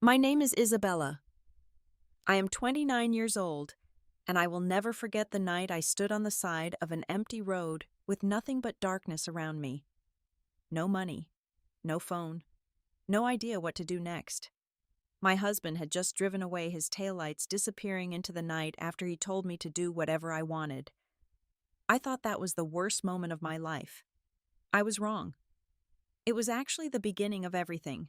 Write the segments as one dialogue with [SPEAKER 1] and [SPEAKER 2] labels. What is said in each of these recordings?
[SPEAKER 1] My name is Isabella. I am 29 years old, and I will never forget the night I stood on the side of an empty road with nothing but darkness around me. No money, no phone, no idea what to do next. My husband had just driven away, his taillights disappearing into the night after he told me to do whatever I wanted. I thought that was the worst moment of my life. I was wrong. It was actually the beginning of everything.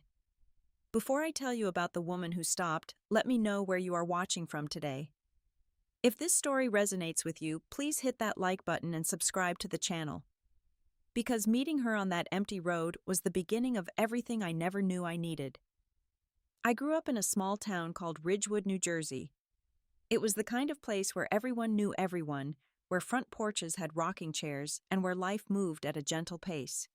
[SPEAKER 1] Before I tell you about the woman who stopped, let me know where you are watching from today. If this story resonates with you, please hit that like button and subscribe to the channel. Because meeting her on that empty road was the beginning of everything I never knew I needed. I grew up in a small town called Ridgewood, New Jersey. It was the kind of place where everyone knew everyone, where front porches had rocking chairs, and where life moved at a gentle pace.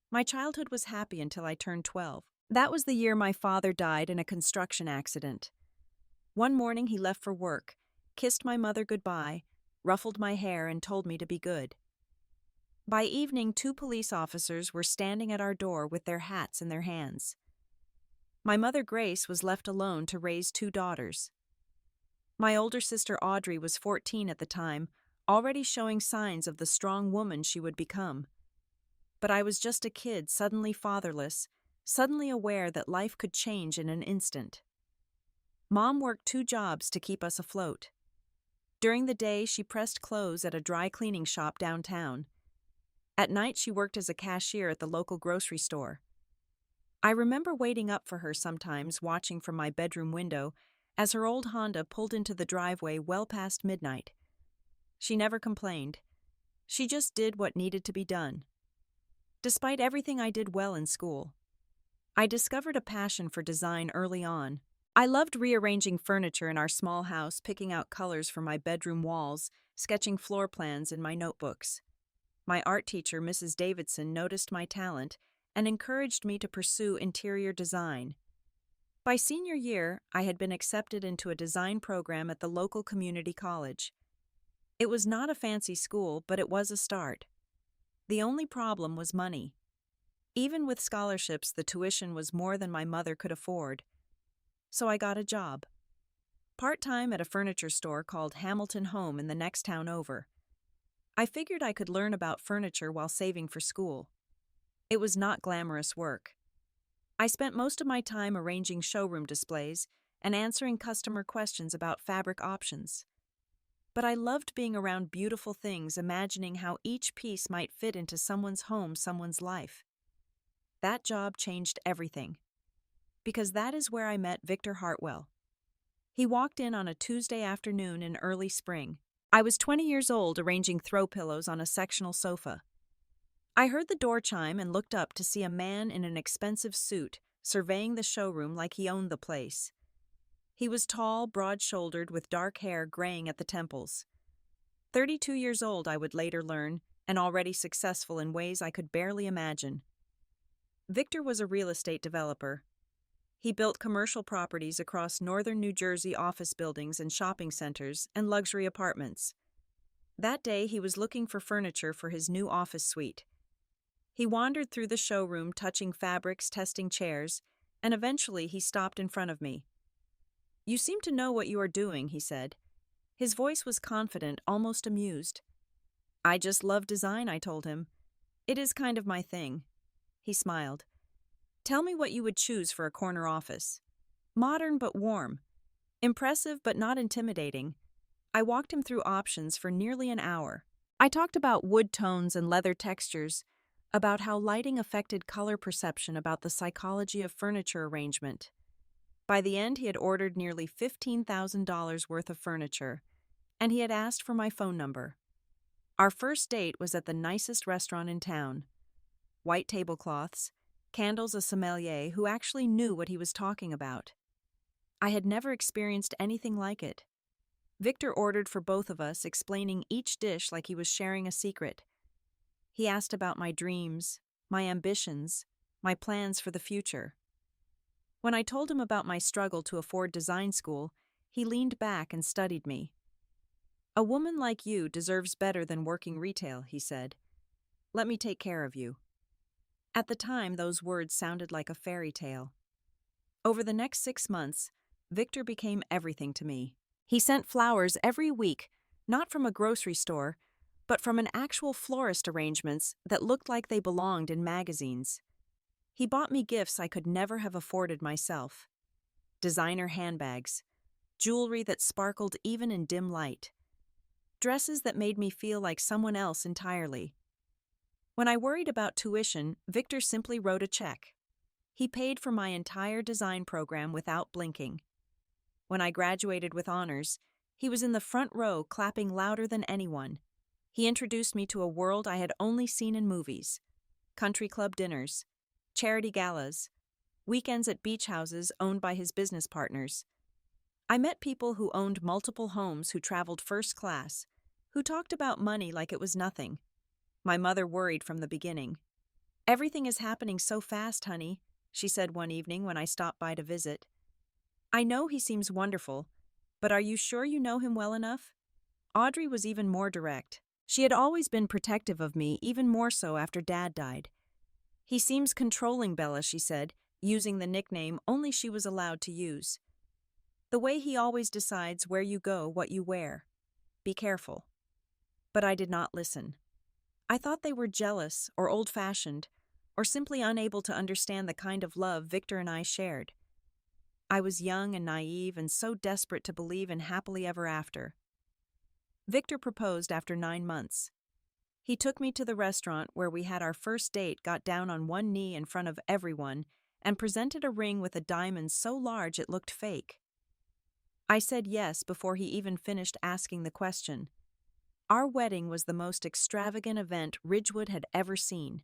[SPEAKER 1] My childhood was happy until I turned 12. That was the year my father died in a construction accident. One morning he left for work, kissed my mother goodbye, ruffled my hair, and told me to be good. By evening, 2 police officers were standing at our door with their hats in their hands. My mother Grace was left alone to raise 2 daughters. My older sister Audrey was 14 at the time, already showing signs of the strong woman she would become. But I was just a kid, suddenly fatherless, suddenly aware that life could change in an instant. Mom worked 2 jobs to keep us afloat. During the day, she pressed clothes at a dry cleaning shop downtown. At night, she worked as a cashier at the local grocery store. I remember waiting up for her sometimes, watching from my bedroom window as her old Honda pulled into the driveway well past midnight. She never complained. She just did what needed to be done. Despite everything, I did well in school. I discovered a passion for design early on. I loved rearranging furniture in our small house, picking out colors for my bedroom walls, sketching floor plans in my notebooks. My art teacher, Mrs. Davidson, noticed my talent and encouraged me to pursue interior design. By senior year, I had been accepted into a design program at the local community college. It was not a fancy school, but it was a start. The only problem was money. Even with scholarships, the tuition was more than my mother could afford. So I got a job. Part-time at a furniture store called Hamilton Home in the next town over. I figured I could learn about furniture while saving for school. It was not glamorous work. I spent most of my time arranging showroom displays and answering customer questions about fabric options. But I loved being around beautiful things, imagining how each piece might fit into someone's home, someone's life. That job changed everything. Because that is where I met Victor Hartwell. He walked in on a Tuesday afternoon in early spring. I was 20 years old, arranging throw pillows on a sectional sofa. I heard the door chime and looked up to see a man in an expensive suit surveying the showroom like he owned the place. He was tall, broad-shouldered, with dark hair graying at the temples. 32 years old, I would later learn, and already successful in ways I could barely imagine. Victor was a real estate developer. He built commercial properties across northern New Jersey, office buildings and shopping centers and luxury apartments. That day, he was looking for furniture for his new office suite. He wandered through the showroom, touching fabrics, testing chairs, and eventually he stopped in front of me. "You seem to know what you are doing," he said. His voice was confident, almost amused. "I just love design," I told him. "It is kind of my thing." He smiled. "Tell me what you would choose for a corner office." Modern but warm. Impressive but not intimidating. I walked him through options for nearly an hour. I talked about wood tones and leather textures, about how lighting affected color perception, about the psychology of furniture arrangement. By the end, he had ordered nearly $15,000 worth of furniture, and he had asked for my phone number. Our first date was at the nicest restaurant in town. White tablecloths, candles, a sommelier who actually knew what he was talking about. I had never experienced anything like it. Victor ordered for both of us, explaining each dish like he was sharing a secret. He asked about my dreams, my ambitions, my plans for the future. When I told him about my struggle to afford design school, he leaned back and studied me. "A woman like you deserves better than working retail," he said. "Let me take care of you." At the time, those words sounded like a fairy tale. Over the next 6 months, Victor became everything to me. He sent flowers every week, not from a grocery store, but from an actual florist arrangements that looked like they belonged in magazines. He bought me gifts I could never have afforded myself. Designer handbags, jewelry that sparkled even in dim light, dresses that made me feel like someone else entirely. When I worried about tuition, Victor simply wrote a check. He paid for my entire design program without blinking. When I graduated with honors, he was in the front row clapping louder than anyone. He introduced me to a world I had only seen in movies: country club dinners, charity galas, weekends at beach houses owned by his business partners. I met people who owned multiple homes, who traveled first class, who talked about money like it was nothing. My mother worried from the beginning. "Everything is happening so fast, honey," she said one evening when I stopped by to visit. "I know he seems wonderful, but are you sure you know him well enough?" Audrey was even more direct. She had always been protective of me, even more so after Dad died. "He seems controlling, Bella," she said, using the nickname only she was allowed to use. "The way he always decides where you go, what you wear. Be careful." But I did not listen. I thought they were jealous or old-fashioned, or simply unable to understand the kind of love Victor and I shared. I was young and naive and so desperate to believe in happily ever after. Victor proposed after 9 months. He took me to the restaurant where we had our first date, got down on one knee in front of everyone, and presented a ring with a diamond so large it looked fake. I said yes before he even finished asking the question. Our wedding was the most extravagant event Ridgewood had ever seen.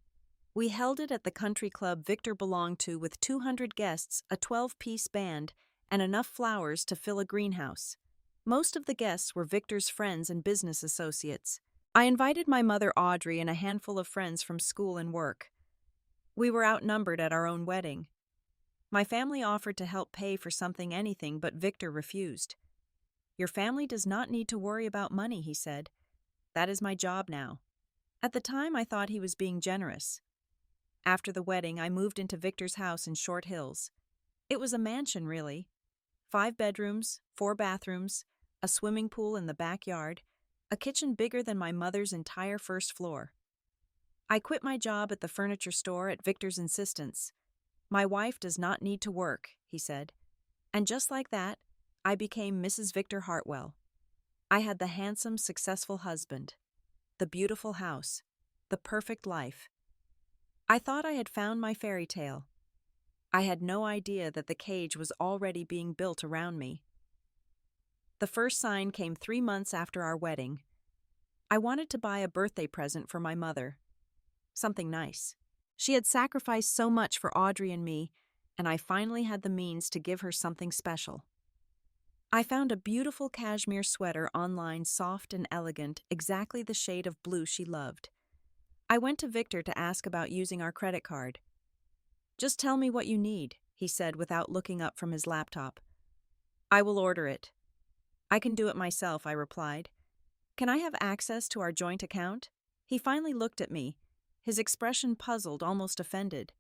[SPEAKER 1] We held it at the country club Victor belonged to, with 200 guests, a 12-piece band, and enough flowers to fill a greenhouse. Most of the guests were Victor's friends and business associates. I invited my mother Audrey and a handful of friends from school and work. We were outnumbered at our own wedding. My family offered to help pay for anything, but Victor refused. "Your family does not need to worry about money," he said. "That is my job now." At the time, I thought he was being generous. After the wedding, I moved into Victor's house in Short Hills. It was a mansion, really. 5 bedrooms, 4 bathrooms, a swimming pool in the backyard, a kitchen bigger than my mother's entire first floor. I quit my job at the furniture store at Victor's insistence. "My wife does not need to work," he said. And just like that, I became Mrs. Victor Hartwell. I had the handsome, successful husband, the beautiful house, the perfect life. I thought I had found my fairy tale. I had no idea that the cage was already being built around me. The first sign came 3 months after our wedding. I wanted to buy a birthday present for my mother. Something nice. She had sacrificed so much for Audrey and me, and I finally had the means to give her something special. I found a beautiful cashmere sweater online, soft and elegant, exactly the shade of blue she loved. I went to Victor to ask about using our credit card. "Just tell me what you need," he said without looking up from his laptop. "I will order it." "I can do it myself," I replied. "Can I have access to our joint account?" He finally looked at me, his expression puzzled, almost offended.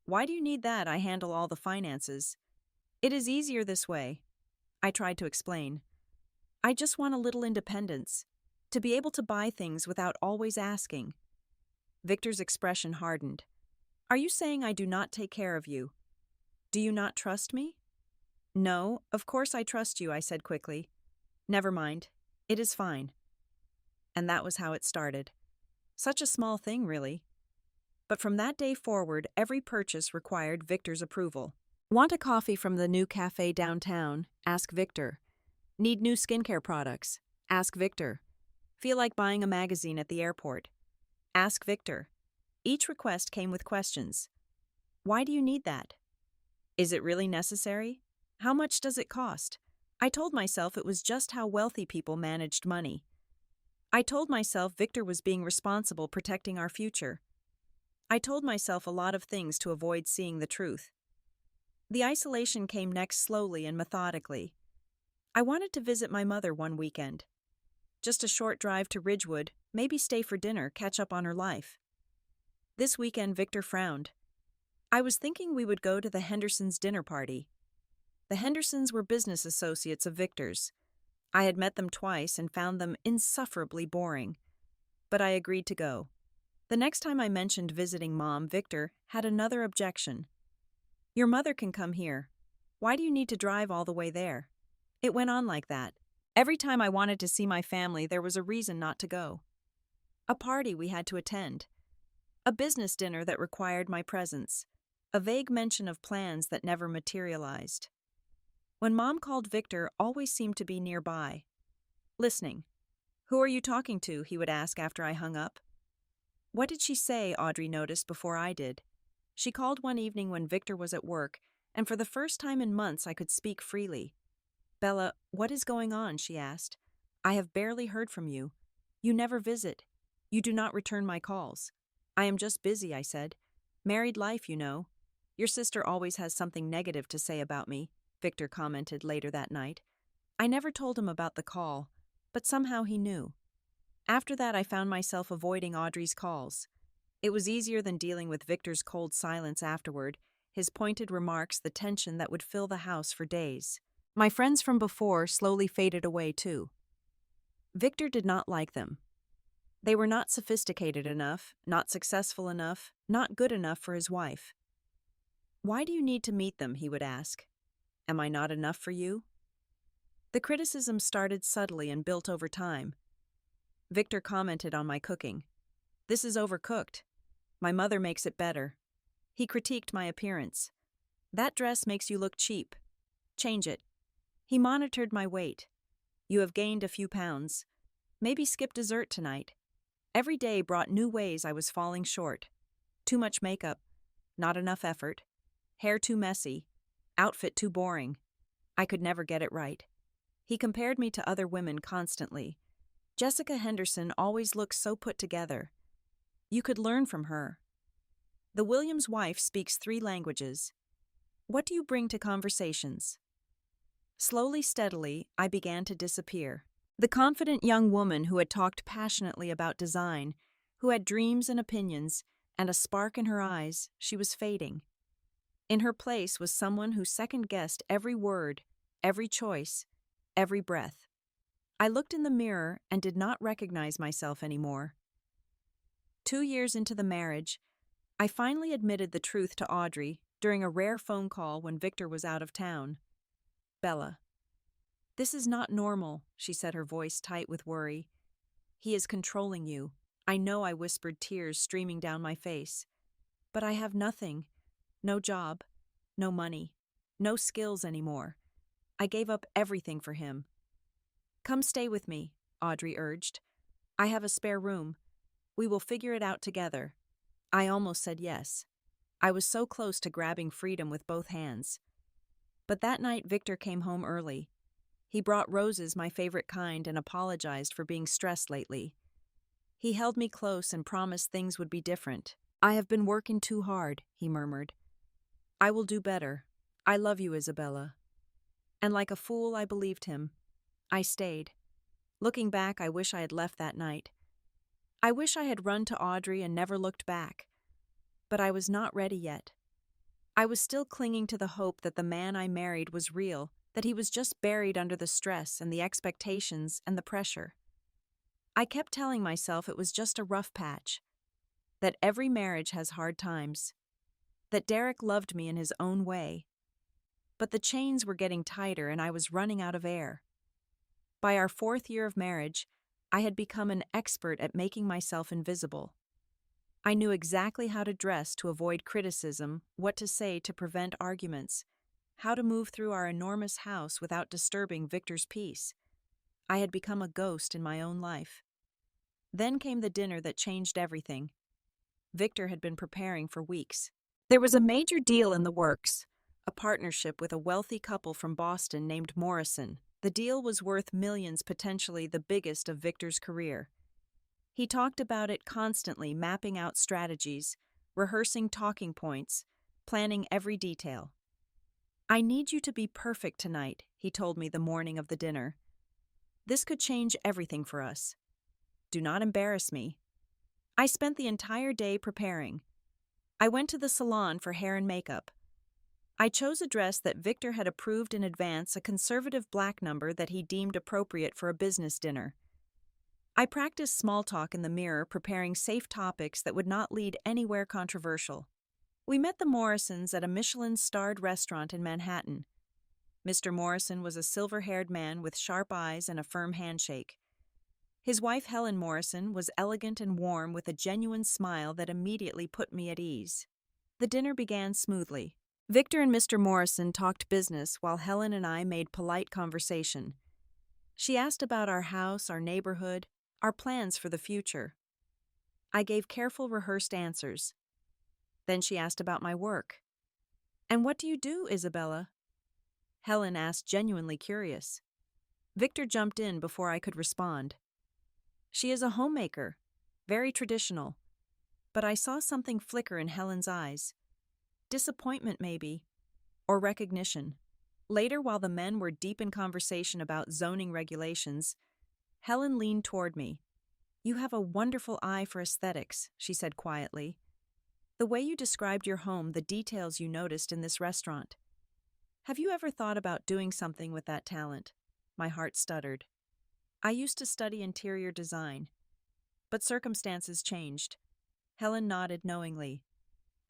[SPEAKER 1] "Why do you need that? I handle all the finances." "It is easier this way," I tried to explain. "I just want a little independence, to be able to buy things without always asking." Victor's expression hardened. "Are you saying I do not take care of you? Do you not trust me?" "No, of course I trust you," I said quickly. "Never mind. It is fine." And that was how it started. Such a small thing, really. But from that day forward, every purchase required Victor's approval. "Want a coffee from the new cafe downtown? Ask Victor. Need new skincare products? Ask Victor. Feel like buying a magazine at the airport? Ask Victor." Each request came with questions. "Why do you need that? Is it really necessary? How much does it cost?" I told myself it was just how wealthy people managed money. I told myself Victor was being responsible, protecting our future. I told myself a lot of things to avoid seeing the truth. The isolation came next, slowly and methodically. I wanted to visit my mother one weekend. Just a short drive to Ridgewood, maybe stay for dinner, catch up on her life. This weekend, Victor frowned. I was thinking we would go to the Hendersons' dinner party. The Hendersons were business associates of Victor's. I had met them twice and found them insufferably boring, but I agreed to go. The next time I mentioned visiting Mom, Victor had another objection. Your mother can come here. Why do you need to drive all the way there? It went on like that. Every time I wanted to see my family, there was a reason not to go. A party we had to attend. A business dinner that required my presence. A vague mention of plans that never materialized. When Mom called, Victor always seemed to be nearby. Listening. Who are you talking to? He would ask after I hung up. What did she say? Audrey noticed before I did. She called one evening when Victor was at work, and for the first time in months I could speak freely. Bella, what is going on? She asked. I have barely heard from you. You never visit. You do not return my calls. I am just busy, I said. Married life, you know. Your sister always has something negative to say about me, Victor commented later that night. I never told him about the call, but somehow he knew. After that, I found myself avoiding Audrey's calls. It was easier than dealing with Victor's cold silence afterward, his pointed remarks, the tension that would fill the house for days. My friends from before slowly faded away too. Victor did not like them. They were not sophisticated enough, not successful enough, not good enough for his wife. Why do you need to meet them? He would ask. Am I not enough for you? The criticism started subtly and built over time. Victor commented on my cooking. This is overcooked. My mother makes it better. He critiqued my appearance. That dress makes you look cheap. Change it. He monitored my weight. You have gained a few pounds. Maybe skip dessert tonight. Every day brought new ways I was falling short. Too much makeup. Not enough effort. Hair too messy. Outfit too boring. I could never get it right. He compared me to other women constantly. Jessica Henderson always looks so put together. You could learn from her. The Williams' wife speaks 3 languages. What do you bring to conversations? Slowly, steadily, I began to disappear. The confident young woman who had talked passionately about design, who had dreams and opinions, and a spark in her eyes, she was fading. In her place was someone who second-guessed every word, every choice, every breath. I looked in the mirror and did not recognize myself anymore. 2 years into the marriage, I finally admitted the truth to Audrey during a rare phone call when Victor was out of town. Bella. This is not normal, she said, her voice tight with worry. He is controlling you. I know, I whispered, tears streaming down my face. But I have nothing. No job. No money. No skills anymore. I gave up everything for him. Come stay with me, Audrey urged. I have a spare room. We will figure it out together. I almost said yes. I was so close to grabbing freedom with both hands. But that night Victor came home early. He brought roses, my favorite kind, and apologized for being stressed lately. He held me close and promised things would be different. I have been working too hard, he murmured. I will do better. I love you, Isabella. And like a fool, I believed him. I stayed. Looking back, I wish I had left that night. I wish I had run to Audrey and never looked back. But I was not ready yet. I was still clinging to the hope that the man I married was real, that he was just buried under the stress and the expectations and the pressure. I kept telling myself it was just a rough patch, that every marriage has hard times, that Derek loved me in his own way. But the chains were getting tighter and I was running out of air. By our 4th year of marriage, I had become an expert at making myself invisible. I knew exactly how to dress to avoid criticism, what to say to prevent arguments, how to move through our enormous house without disturbing Victor's peace. I had become a ghost in my own life. Then came the dinner that changed everything. Victor had been preparing for weeks. There was a major deal in the works, a partnership with a wealthy couple from Boston named Morrison. The deal was worth millions, potentially the biggest of Victor's career. He talked about it constantly, mapping out strategies, rehearsing talking points, planning every detail. I need you to be perfect tonight, he told me the morning of the dinner. This could change everything for us. Do not embarrass me. I spent the entire day preparing. I went to the salon for hair and makeup. I chose a dress that Victor had approved in advance, a conservative black number that he deemed appropriate for a business dinner. I practiced small talk in the mirror, preparing safe topics that would not lead anywhere controversial. We met the Morrisons at a Michelin-starred restaurant in Manhattan. Mr. Morrison was a silver-haired man with sharp eyes and a firm handshake. His wife, Helen Morrison, was elegant and warm with a genuine smile that immediately put me at ease. The dinner began smoothly. Victor and Mr. Morrison talked business while Helen and I made polite conversation. She asked about our house, our neighborhood, our plans for the future. I gave careful, rehearsed answers. Then she asked about my work. "And what do you do, Isabella?" Helen asked, genuinely curious. Victor jumped in before I could respond. "She is a homemaker, very traditional." But I saw something flicker in Helen's eyes. Disappointment, maybe, or recognition. Later, while the men were deep in conversation about zoning regulations, Helen leaned toward me. "You have a wonderful eye for aesthetics," she said quietly. "The way you described your home, the details you noticed in this restaurant. Have you ever thought about doing something with that talent?" My heart stuttered. I used to study interior design, but circumstances changed. Helen nodded knowingly.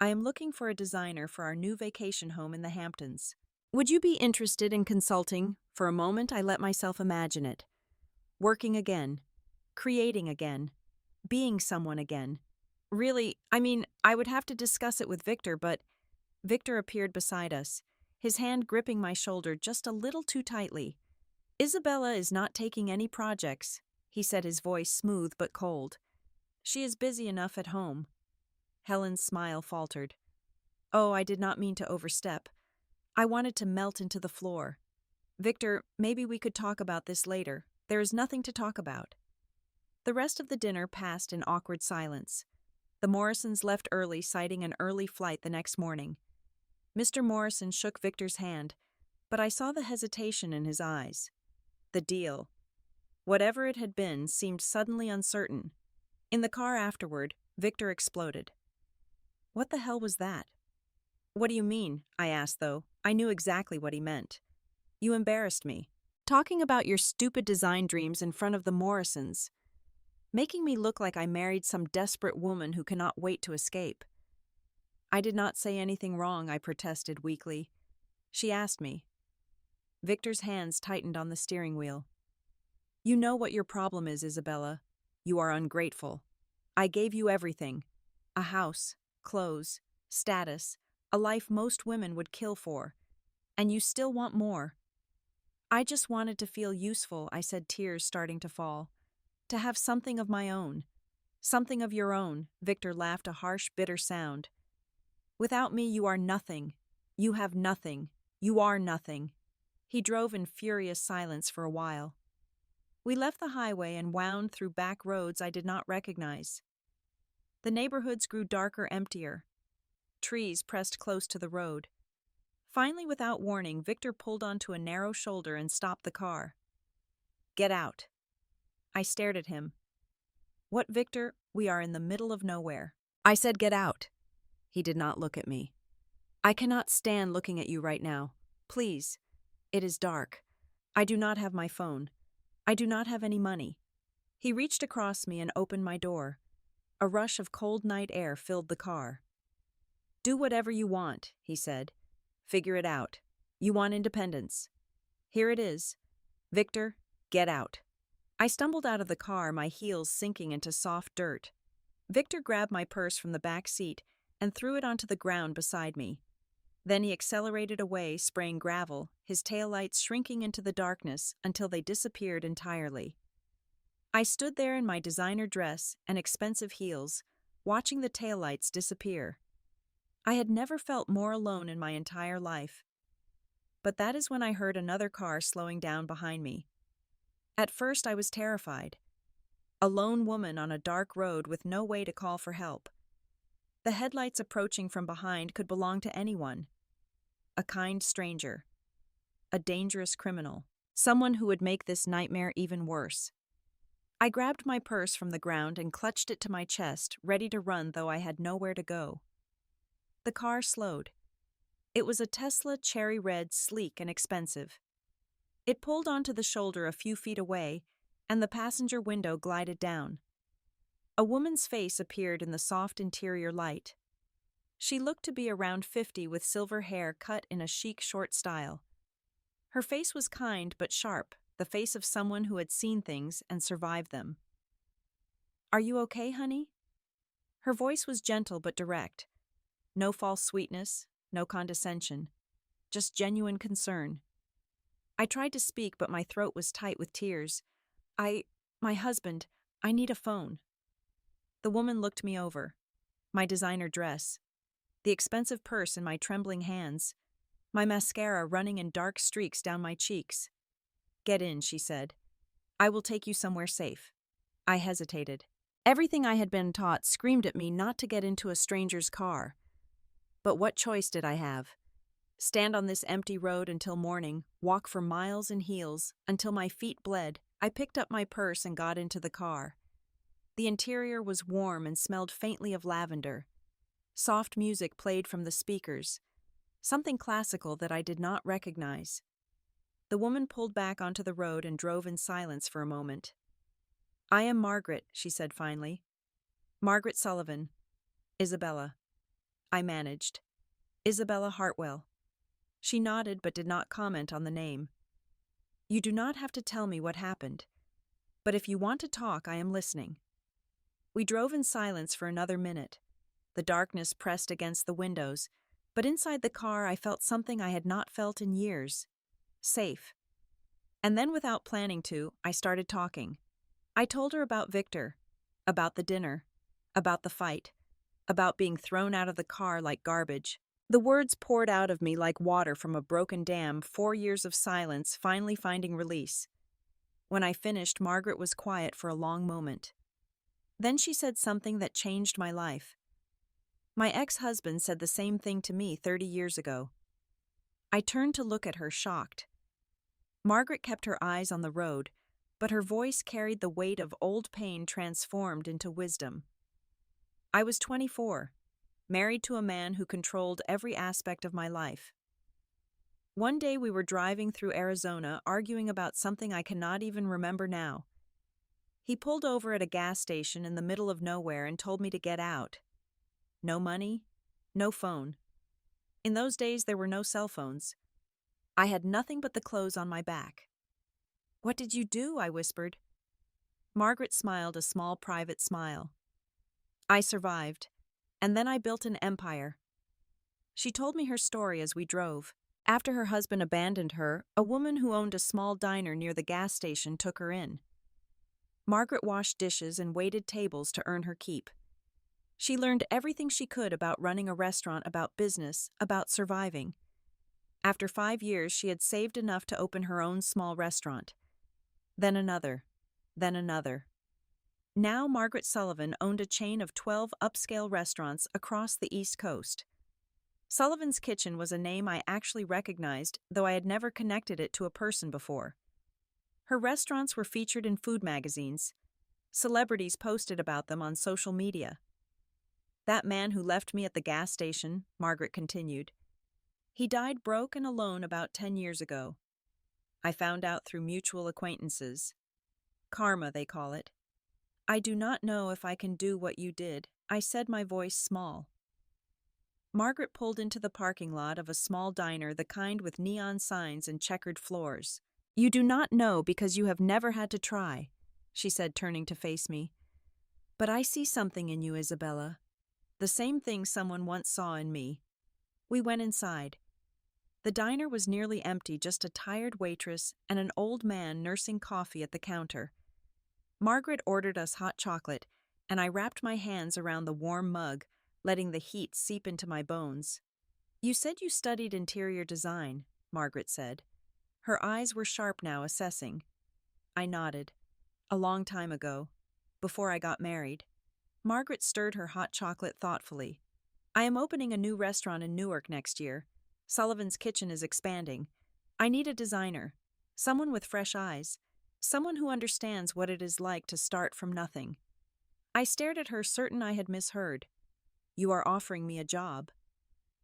[SPEAKER 1] "I am looking for a designer for our new vacation home in the Hamptons. Would you be interested in consulting?" For a moment, I let myself imagine it. Working again, creating again, being someone again. Really, I would have to discuss it with Victor, but Victor appeared beside us, his hand gripping my shoulder just a little too tightly. "Isabella is not taking any projects," he said, his voice smooth but cold. "She is busy enough at home." Helen's smile faltered. "Oh, I did not mean to overstep. I wanted to melt into the floor. Victor, maybe we could talk about this later. There is nothing to talk about." The rest of the dinner passed in awkward silence. The Morrisons left early, citing an early flight the next morning. Mr. Morrison shook Victor's hand, but I saw the hesitation in his eyes. The deal, whatever it had been, seemed suddenly uncertain. In the car afterward, Victor exploded. "What the hell was that?" "What do you mean?" I asked, though I knew exactly what he meant. "You embarrassed me. Talking about your stupid design dreams in front of the Morrisons. Making me look like I married some desperate woman who cannot wait to escape." "I did not say anything wrong," I protested weakly. "She asked me." Victor's hands tightened on the steering wheel. "You know what your problem is, Isabella. You are ungrateful. I gave you everything. A house, clothes, status, a life most women would kill for. And you still want more." "I just wanted to feel useful," I said, tears starting to fall. "To have something of my own. Something of your own." Victor laughed, a harsh, bitter sound. "Without me, you are nothing. You have nothing. You are nothing." He drove in furious silence for a while. We left the highway and wound through back roads I did not recognize. The neighborhoods grew darker, emptier. Trees pressed close to the road. Finally, without warning, Victor pulled onto a narrow shoulder and stopped the car. "Get out." I stared at him. "What, Victor? We are in the middle of nowhere." I said, "Get out." He did not look at me. "I cannot stand looking at you right now. Please. It is dark. I do not have my phone. I do not have any money." He reached across me and opened my door. A rush of cold night air filled the car. "Do whatever you want," he said. "Figure it out. You want independence. Here it is. Victor, get out." I stumbled out of the car, my heels sinking into soft dirt. Victor grabbed my purse from the back seat and threw it onto the ground beside me. Then he accelerated away, spraying gravel, his taillights shrinking into the darkness until they disappeared entirely. I stood there in my designer dress and expensive heels, watching the taillights disappear. I had never felt more alone in my entire life. But that is when I heard another car slowing down behind me. At first, I was terrified. A lone woman on a dark road with no way to call for help. The headlights approaching from behind could belong to anyone. A kind stranger. A dangerous criminal. Someone who would make this nightmare even worse. I grabbed my purse from the ground and clutched it to my chest, ready to run, though I had nowhere to go. The car slowed. It was a Tesla cherry red, sleek and expensive. It pulled onto the shoulder a few feet away, and the passenger window glided down. A woman's face appeared in the soft interior light. She looked to be around 50 with silver hair cut in a chic short style. Her face was kind but sharp, the face of someone who had seen things and survived them. "Are you okay, honey?" Her voice was gentle but direct. No false sweetness, no condescension, just genuine concern. I tried to speak, but my throat was tight with tears. My husband, I need a phone." The woman looked me over. My designer dress, the expensive purse in my trembling hands, my mascara running in dark streaks down my cheeks. "Get in," she said. "I will take you somewhere safe." I hesitated. Everything I had been taught screamed at me not to get into a stranger's car. But what choice did I have? Stand on this empty road until morning, walk for miles in heels, until my feet bled. I picked up my purse and got into the car. The interior was warm and smelled faintly of lavender. Soft music played from the speakers, something classical that I did not recognize. The woman pulled back onto the road and drove in silence for a moment. "I am Margaret," she said finally. "Margaret Sullivan. Isabella." I managed. "Isabella Hartwell." She nodded but did not comment on the name. "You do not have to tell me what happened. But if you want to talk, I am listening." We drove in silence for another minute. The darkness pressed against the windows, but inside the car I felt something I had not felt in years. Safe. And then, without planning to, I started talking. I told her about Victor, about the dinner, about the fight, about being thrown out of the car like garbage. The words poured out of me like water from a broken dam, 4 years of silence finally finding release. When I finished, Margaret was quiet for a long moment. Then she said something that changed my life. My ex-husband said the same thing to me 30 years ago. I turned to look at her, shocked. Margaret kept her eyes on the road, but her voice carried the weight of old pain transformed into wisdom. I was 24. Married to a man who controlled every aspect of my life. One day we were driving through Arizona, arguing about something I cannot even remember now. He pulled over at a gas station in the middle of nowhere and told me to get out. No money, no phone. In those days there were no cell phones. I had nothing but the clothes on my back. "What did you do?" I whispered. Margaret smiled a small private smile. "I survived. And then I built an empire." She told me her story as we drove. After her husband abandoned her, a woman who owned a small diner near the gas station took her in. Margaret washed dishes and waited tables to earn her keep. She learned everything she could about running a restaurant, about business, about surviving. After 5 years, she had saved enough to open her own small restaurant. Then another. Then another. Now Margaret Sullivan owned a chain of 12 upscale restaurants across the East Coast. Sullivan's Kitchen was a name I actually recognized, though I had never connected it to a person before. Her restaurants were featured in food magazines. Celebrities posted about them on social media. "That man who left me at the gas station," Margaret continued. "He died broke and alone about 10 years ago. I found out through mutual acquaintances. Karma, they call it. I do not know if I can do what you did," I said, my voice small. Margaret pulled into the parking lot of a small diner, the kind with neon signs and checkered floors. "You do not know because you have never had to try," she said, turning to face me. "But I see something in you, Isabella. The same thing someone once saw in me." We went inside. The diner was nearly empty, just a tired waitress and an old man nursing coffee at the counter. Margaret ordered us hot chocolate, and I wrapped my hands around the warm mug, letting the heat seep into my bones. "You said you studied interior design," Margaret said. Her eyes were sharp now, assessing. I nodded. "A long time ago, before I got married." Margaret stirred her hot chocolate thoughtfully. "I am opening a new restaurant in Newark next year. Sullivan's Kitchen is expanding. I need a designer, someone with fresh eyes, someone who understands what it is like to start from nothing." I stared at her, certain I had misheard. "You are offering me a job."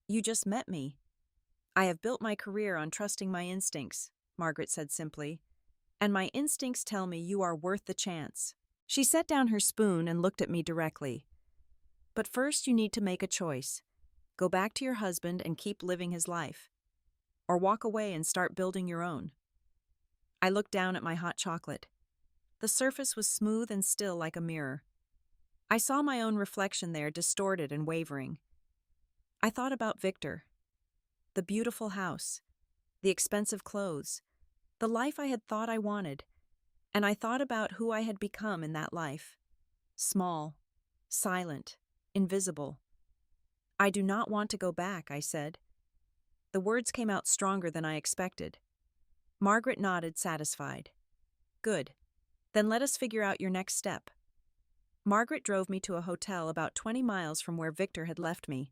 [SPEAKER 1] You just met me. I have built my career on trusting my instincts, Margaret said simply. And my instincts tell me you are worth the chance. She set down her spoon and looked at me directly. But first you need to make a choice. Go back to your husband and keep living his life. Or walk away and start building your own. I looked down at my hot chocolate. The surface was smooth and still like a mirror. I saw my own reflection there, distorted and wavering. I thought about Victor. The beautiful house. The expensive clothes. The life I had thought I wanted. And I thought about who I had become in that life. Small. Silent. Invisible. I do not want to go back, I said. The words came out stronger than I expected. Margaret nodded, satisfied. Good. Then let us figure out your next step. Margaret drove me to a hotel about 20 miles from where Victor had left me.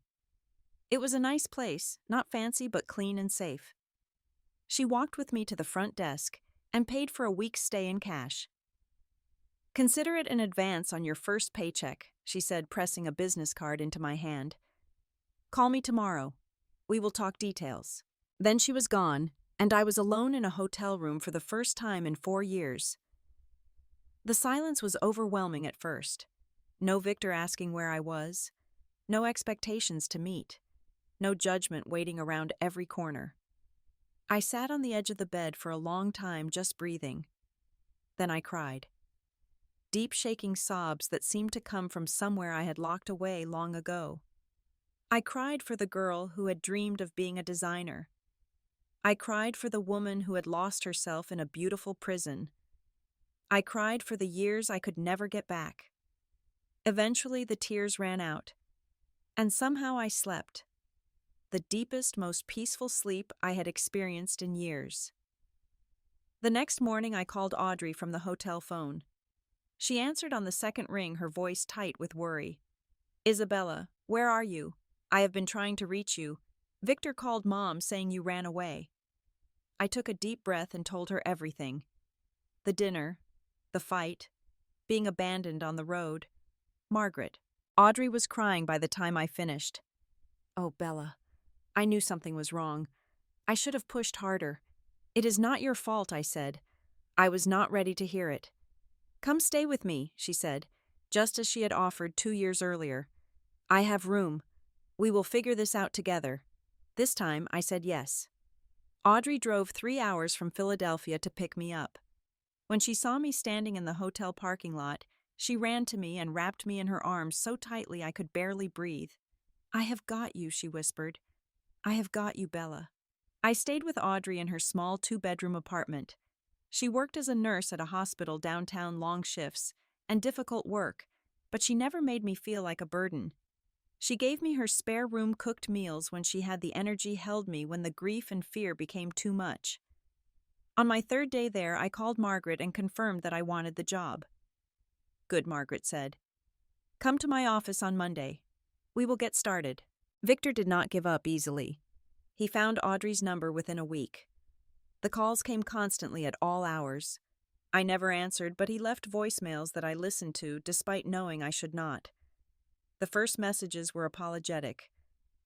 [SPEAKER 1] It was a nice place, not fancy but clean and safe. She walked with me to the front desk and paid for a week's stay in cash. Consider it an advance on your first paycheck, she said, pressing a business card into my hand. Call me tomorrow. We will talk details. Then she was gone, and I was alone in a hotel room for the first time in 4 years. The silence was overwhelming at first. No Victor asking where I was. No expectations to meet. No judgment waiting around every corner. I sat on the edge of the bed for a long time, just breathing. Then I cried. Deep shaking sobs that seemed to come from somewhere I had locked away long ago. I cried for the girl who had dreamed of being a designer. I cried for the woman who had lost herself in a beautiful prison. I cried for the years I could never get back. Eventually the tears ran out, and somehow I slept. The deepest, most peaceful sleep I had experienced in years. The next morning I called Audrey from the hotel phone. She answered on the second ring, her voice tight with worry. Isabella, where are you? I have been trying to reach you. Victor called Mom saying you ran away. I took a deep breath and told her everything. The dinner, the fight, being abandoned on the road. Margaret. Audrey was crying by the time I finished. Oh, Bella. I knew something was wrong. I should have pushed harder. It is not your fault, I said. I was not ready to hear it. Come stay with me, she said, just as she had offered 2 years earlier. I have room. We will figure this out together. This time, I said yes. Audrey drove 3 hours from Philadelphia to pick me up. When she saw me standing in the hotel parking lot, she ran to me and wrapped me in her arms so tightly I could barely breathe. I have got you, she whispered. I have got you, Bella. I stayed with Audrey in her small 2-bedroom apartment. She worked as a nurse at a hospital downtown, long shifts and difficult work, but she never made me feel like a burden. She gave me her spare room cooked meals when she had the energy, held me when the grief and fear became too much. On my 3rd day there, I called Margaret and confirmed that I wanted the job. Good, Margaret said. Come to my office on Monday. We will get started. Victor did not give up easily. He found Audrey's number within a week. The calls came constantly at all hours. I never answered, but he left voicemails that I listened to despite knowing I should not. The first messages were apologetic.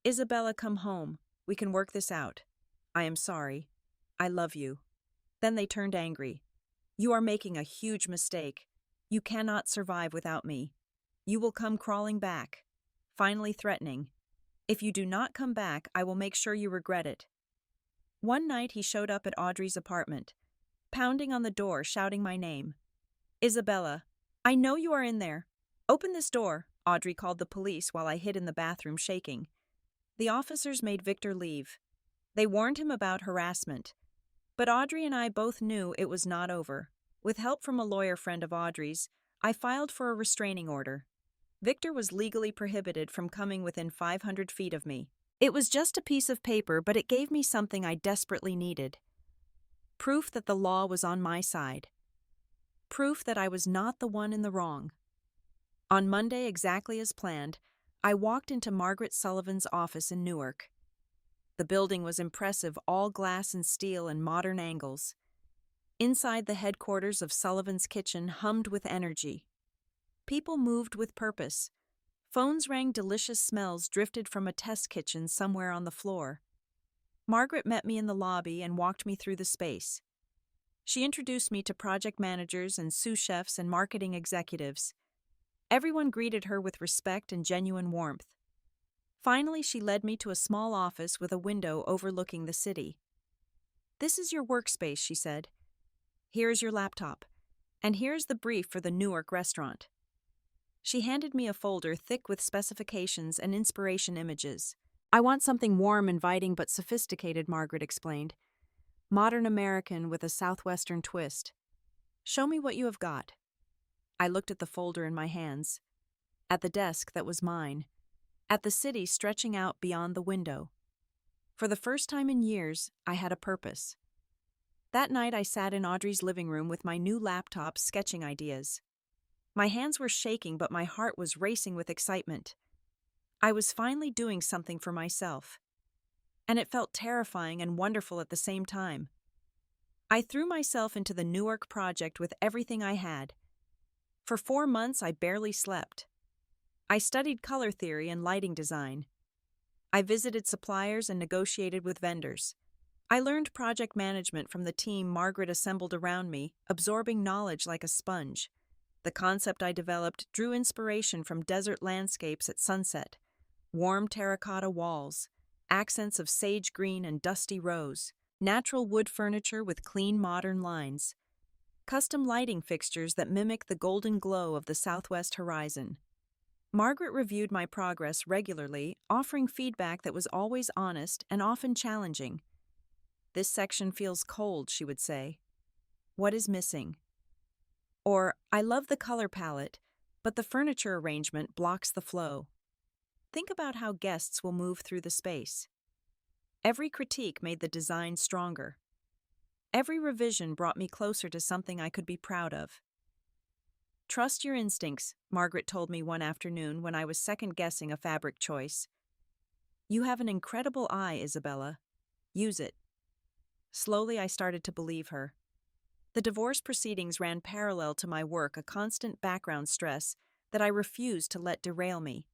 [SPEAKER 1] Isabella, come home. We can work this out. I am sorry. I love you. Then they turned angry. You are making a huge mistake. You cannot survive without me. You will come crawling back. Finally threatening. If you do not come back, I will make sure you regret it. One night he showed up at Audrey's apartment, pounding on the door, shouting my name. Isabella, I know you are in there. Open this door. Audrey called the police while I hid in the bathroom, shaking. The officers made Victor leave. They warned him about harassment. But Audrey and I both knew it was not over. With help from a lawyer friend of Audrey's, I filed for a restraining order. Victor was legally prohibited from coming within 500 feet of me. It was just a piece of paper, but it gave me something I desperately needed. Proof that the law was on my side. Proof that I was not the one in the wrong. On Monday, exactly as planned, I walked into Margaret Sullivan's office in Newark. The building was impressive, all glass and steel and modern angles. Inside, the headquarters of Sullivan's Kitchen hummed with energy. People moved with purpose. Phones rang, delicious smells drifted from a test kitchen somewhere on the floor. Margaret met me in the lobby and walked me through the space. She introduced me to project managers and sous chefs and marketing executives. Everyone greeted her with respect and genuine warmth. Finally, she led me to a small office with a window overlooking the city. "This is your workspace," she said. "Here is your laptop. And here's the brief for the Newark restaurant." She handed me a folder thick with specifications and inspiration images. "I want something warm, inviting, but sophisticated," Margaret explained. "Modern American with a Southwestern twist. Show me what you have got." I looked at the folder in my hands, at the desk that was mine, at the city stretching out beyond the window. For the first time in years, I had a purpose. That night I sat in Audrey's living room with my new laptop sketching ideas. My hands were shaking, but my heart was racing with excitement. I was finally doing something for myself. And it felt terrifying and wonderful at the same time. I threw myself into the Newark project with everything I had. For 4 months, I barely slept. I studied color theory and lighting design. I visited suppliers and negotiated with vendors. I learned project management from the team Margaret assembled around me, absorbing knowledge like a sponge. The concept I developed drew inspiration from desert landscapes at sunset, warm terracotta walls, accents of sage green and dusty rose, natural wood furniture with clean modern lines, custom lighting fixtures that mimic the golden glow of the southwest horizon. Margaret reviewed my progress regularly, offering feedback that was always honest and often challenging. "This section feels cold," she would say. "What is missing?" Or, "I love the color palette, but the furniture arrangement blocks the flow. Think about how guests will move through the space." Every critique made the design stronger. Every revision brought me closer to something I could be proud of. "Trust your instincts," Margaret told me one afternoon when I was second-guessing a fabric choice. "You have an incredible eye, Isabella. Use it." Slowly, I started to believe her. The divorce proceedings ran parallel to my work, a constant background stress that I refused to let derail me.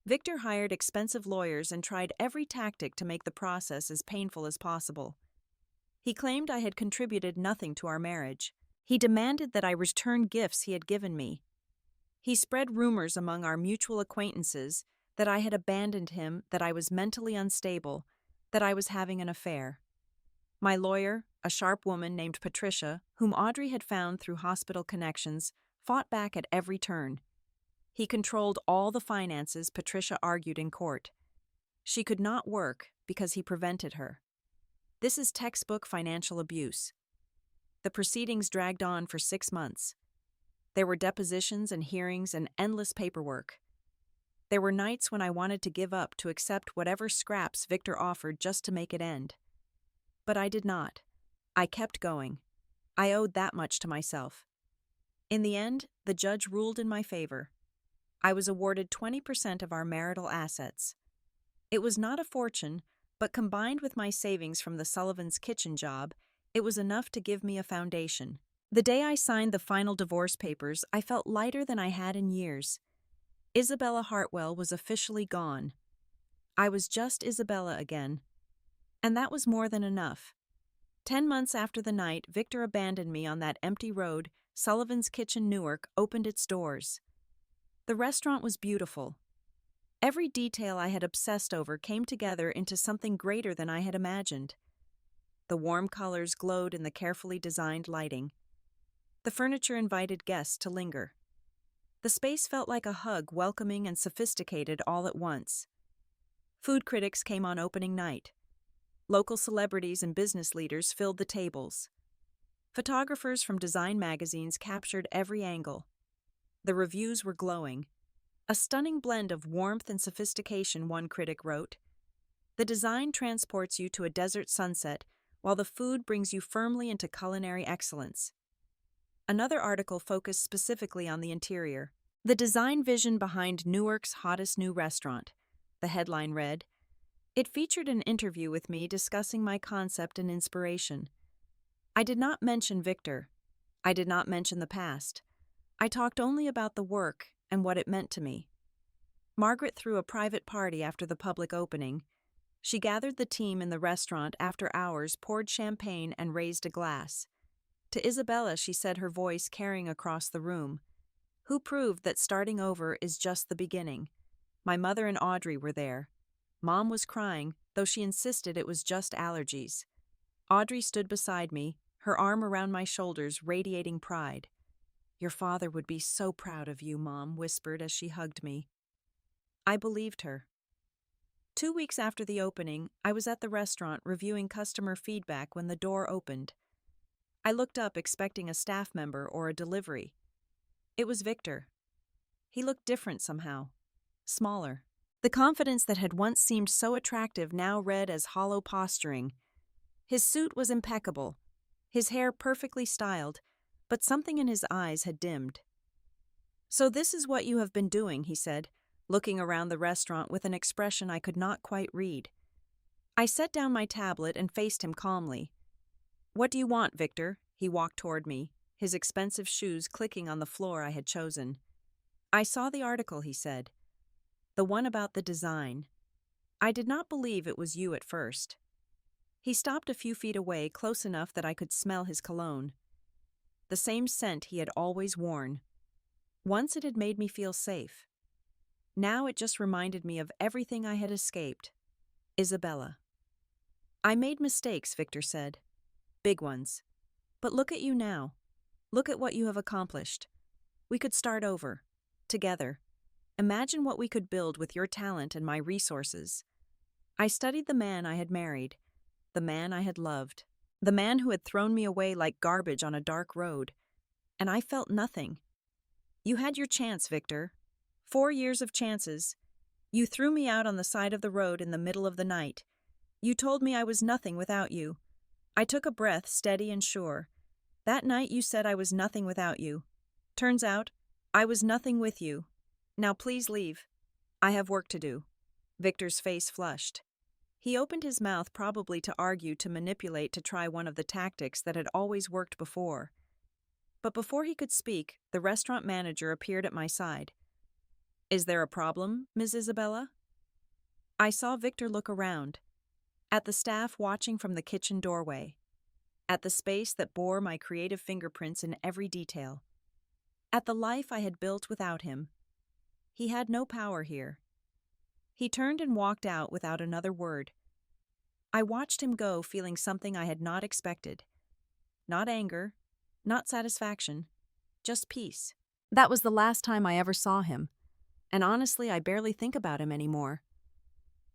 [SPEAKER 1] Victor hired expensive lawyers and tried every tactic to make the process as painful as possible. He claimed I had contributed nothing to our marriage. He demanded that I return gifts he had given me. He spread rumors among our mutual acquaintances that I had abandoned him, that I was mentally unstable, that I was having an affair. My lawyer, a sharp woman named Patricia, whom Audrey had found through hospital connections, fought back at every turn. He controlled all the finances, Patricia argued in court. She could not work because he prevented her. This is textbook financial abuse. The proceedings dragged on for 6 months. There were depositions and hearings and endless paperwork. There were nights when I wanted to give up, to accept whatever scraps Victor offered just to make it end. But I did not. I kept going. I owed that much to myself. In the end, the judge ruled in my favor. I was awarded 20% of our marital assets. It was not a fortune, but combined with my savings from the Sullivan's kitchen job, it was enough to give me a foundation. The day I signed the final divorce papers, I felt lighter than I had in years. Isabella Hartwell was officially gone. I was just Isabella again. And that was more than enough. 10 months after the night Victor abandoned me on that empty road, Sullivan's Kitchen Newark opened its doors. The restaurant was beautiful. Every detail I had obsessed over came together into something greater than I had imagined. The warm colors glowed in the carefully designed lighting. The furniture invited guests to linger. The space felt like a hug, welcoming and sophisticated all at once. Food critics came on opening night. Local celebrities and business leaders filled the tables. Photographers from design magazines captured every angle. The reviews were glowing. "A stunning blend of warmth and sophistication," one critic wrote. "The design transports you to a desert sunset, while the food brings you firmly into culinary excellence." Another article focused specifically on the interior. "The design vision behind Newark's hottest new restaurant." The headline read. It featured an interview with me discussing my concept and inspiration. I did not mention Victor. I did not mention the past. I talked only about the work and what it meant to me. Margaret threw a private party after the public opening. She gathered the team in the restaurant after hours, poured champagne, and raised a glass. To Isabella, she said, her voice carrying across the room, "Who proved that starting over is just the beginning?" My mother and Audrey were there. Mom was crying, though she insisted it was just allergies. Audrey stood beside me, her arm around my shoulders, radiating pride. "Your father would be so proud of you," Mom whispered as she hugged me. I believed her. 2 weeks after the opening, I was at the restaurant reviewing customer feedback when the door opened. I looked up expecting a staff member or a delivery. It was Victor. He looked different somehow. Smaller. The confidence that had once seemed so attractive now read as hollow posturing. His suit was impeccable, his hair perfectly styled, but something in his eyes had dimmed. "So this is what you have been doing," he said, looking around the restaurant with an expression I could not quite read. I set down my tablet and faced him calmly. "What do you want, Victor?" He walked toward me, his expensive shoes clicking on the floor I had chosen. "I saw the article," he said. "The one about the design. I did not believe it was you at first." He stopped a few feet away, close enough that I could smell his cologne. The same scent he had always worn. Once it had made me feel safe. Now it just reminded me of everything I had escaped. Isabella. "I made mistakes," Victor said. "Big ones. But look at you now. Look at what you have accomplished. We could start over. Together. Imagine what we could build with your talent and my resources." I studied the man I had married, the man I had loved, the man who had thrown me away like garbage on a dark road, and I felt nothing. "You had your chance, Victor. 4 years of chances. You threw me out on the side of the road in the middle of the night. You told me I was nothing without you. I took a breath, steady and sure. That night you said I was nothing without you. Turns out, I was nothing with you. Now please leave. I have work to do." Victor's face flushed. He opened his mouth, probably to argue, to manipulate, to try one of the tactics that had always worked before. But before he could speak, the restaurant manager appeared at my side. "Is there a problem, Ms. Isabella?" I saw Victor look around, at the staff watching from the kitchen doorway, at the space that bore my creative fingerprints in every detail, at the life I had built without him. He had no power here. He turned and walked out without another word. I watched him go, feeling something I had not expected. Not anger, not satisfaction, just peace. That was the last time I ever saw him, and honestly, I barely think about him anymore.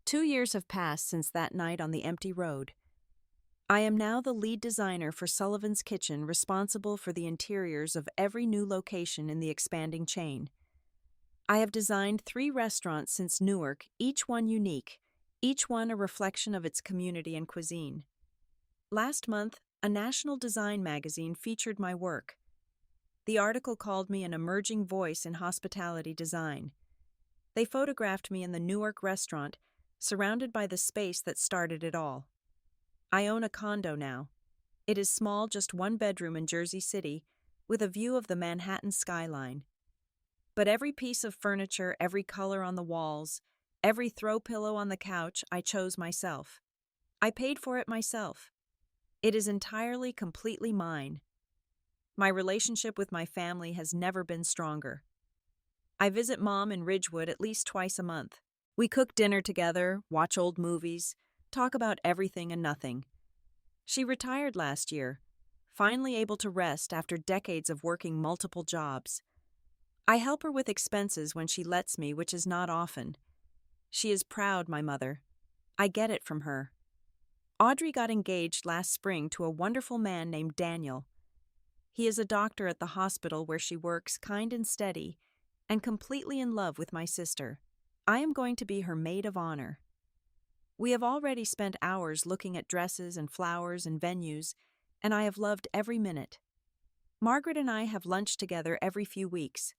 [SPEAKER 1] 2 years have passed since that night on the empty road. I am now the lead designer for Sullivan's Kitchen, responsible for the interiors of every new location in the expanding chain. I have designed 3 restaurants since Newark, each one unique, each one a reflection of its community and cuisine. Last month, a national design magazine featured my work. The article called me an emerging voice in hospitality design. They photographed me in the Newark restaurant, surrounded by the space that started it all. I own a condo now. It is small, just 1 bedroom in Jersey City, with a view of the Manhattan skyline. But every piece of furniture, every color on the walls, every throw pillow on the couch, I chose myself. I paid for it myself. It is entirely, completely mine. My relationship with my family has never been stronger. I visit Mom in Ridgewood at least twice a month. We cook dinner together, watch old movies, talk about everything and nothing. She retired last year, finally able to rest after decades of working multiple jobs. I help her with expenses when she lets me, which is not often. She is proud, my mother. I get it from her. Audrey got engaged last spring to a wonderful man named Daniel. He is a doctor at the hospital where she works, kind and steady, and completely in love with my sister. I am going to be her maid of honor. We have already spent hours looking at dresses and flowers and venues, and I have loved every minute. Margaret and I have lunch together every few weeks.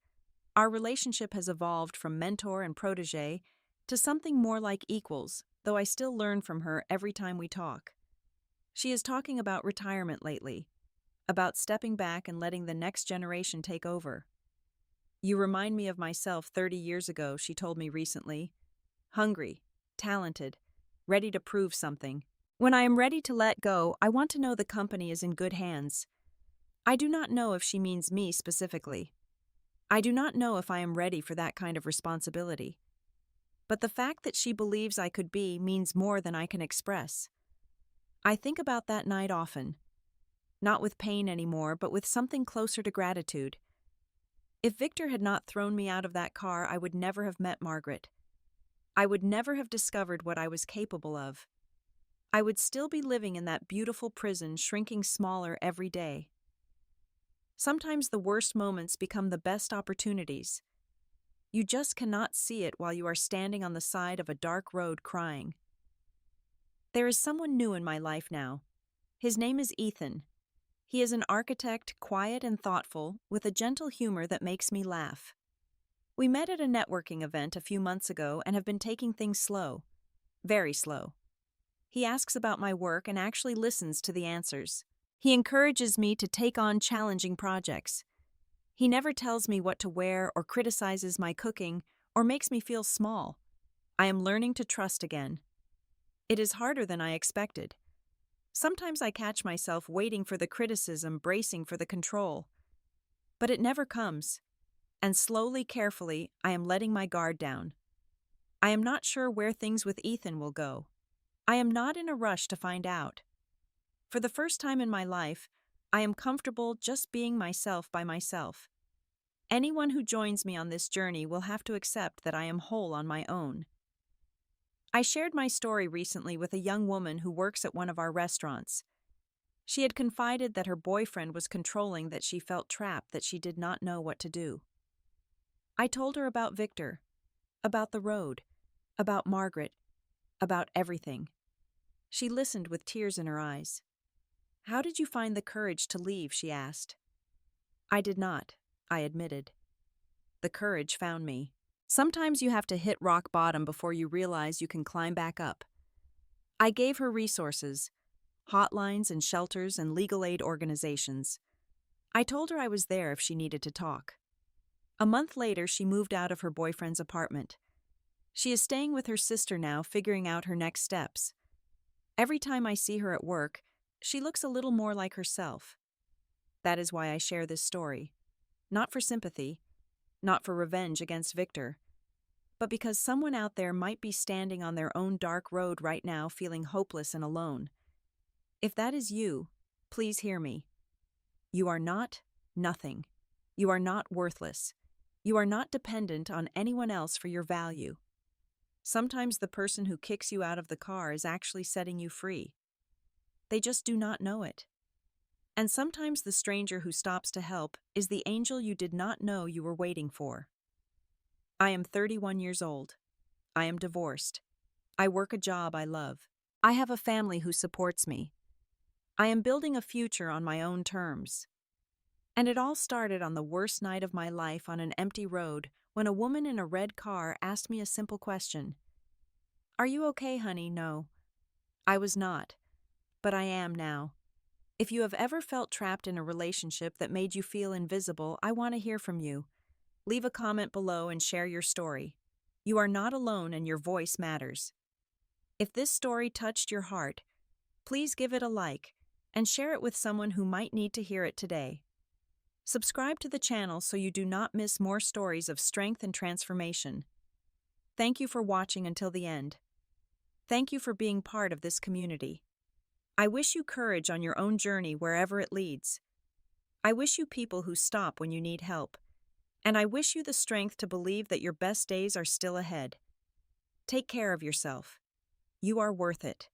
[SPEAKER 1] Our relationship has evolved from mentor and protege to something more like equals, though I still learn from her every time we talk. She is talking about retirement lately, about stepping back and letting the next generation take over. You remind me of myself 30 years ago, she told me recently. Hungry, talented, ready to prove something. When I am ready to let go, I want to know the company is in good hands. I do not know if she means me specifically. I do not know if I am ready for that kind of responsibility. But the fact that she believes I could be means more than I can express. I think about that night often. Not with pain anymore, but with something closer to gratitude. If Victor had not thrown me out of that car, I would never have met Margaret. I would never have discovered what I was capable of. I would still be living in that beautiful prison, shrinking smaller every day. Sometimes the worst moments become the best opportunities. You just cannot see it while you are standing on the side of a dark road crying. There is someone new in my life now. His name is Ethan. He is an architect, quiet and thoughtful, with a gentle humor that makes me laugh. We met at a networking event a few months ago and have been taking things slow. Very slow. He asks about my work and actually listens to the answers. He encourages me to take on challenging projects. He never tells me what to wear or criticizes my cooking or makes me feel small. I am learning to trust again. It is harder than I expected. Sometimes I catch myself waiting for the criticism, bracing for the control. But it never comes. And slowly, carefully, I am letting my guard down. I am not sure where things with Ethan will go. I am not in a rush to find out. For the first time in my life, I am comfortable just being myself by myself. Anyone who joins me on this journey will have to accept that I am whole on my own. I shared my story recently with a young woman who works at one of our restaurants. She had confided that her boyfriend was controlling, that she felt trapped, that she did not know what to do. I told her about Victor, about the road, about Margaret, about everything. She listened with tears in her eyes. "How did you find the courage to leave?" she asked. "I did not," I admitted. "The courage found me." Sometimes you have to hit rock bottom before you realize you can climb back up. I gave her resources, hotlines and shelters and legal aid organizations. I told her I was there if she needed to talk. A month later, she moved out of her boyfriend's apartment. She is staying with her sister now, figuring out her next steps. Every time I see her at work, she looks a little more like herself. That is why I share this story. Not for sympathy, not for revenge against Victor, but because someone out there might be standing on their own dark road right now, feeling hopeless and alone. If that is you, please hear me. You are not nothing. You are not worthless. You are not dependent on anyone else for your value. Sometimes the person who kicks you out of the car is actually setting you free. They just do not know it. And sometimes the stranger who stops to help is the angel you did not know you were waiting for. I am 31 years old. I am divorced. I work a job I love. I have a family who supports me. I am building a future on my own terms. And it all started on the worst night of my life on an empty road when a woman in a red car asked me a simple question. "Are you okay, honey?" No. I was not. But I am now. If you have ever felt trapped in a relationship that made you feel invisible, I want to hear from you. Leave a comment below and share your story. You are not alone and your voice matters. If this story touched your heart, please give it a like and share it with someone who might need to hear it today. Subscribe to the channel so you do not miss more stories of strength and transformation. Thank you for watching until the end. Thank you for being part of this community. I wish you courage on your own journey wherever it leads. I wish you people who stop when you need help. And I wish you the strength to believe that your best days are still ahead. Take care of yourself. You are worth it.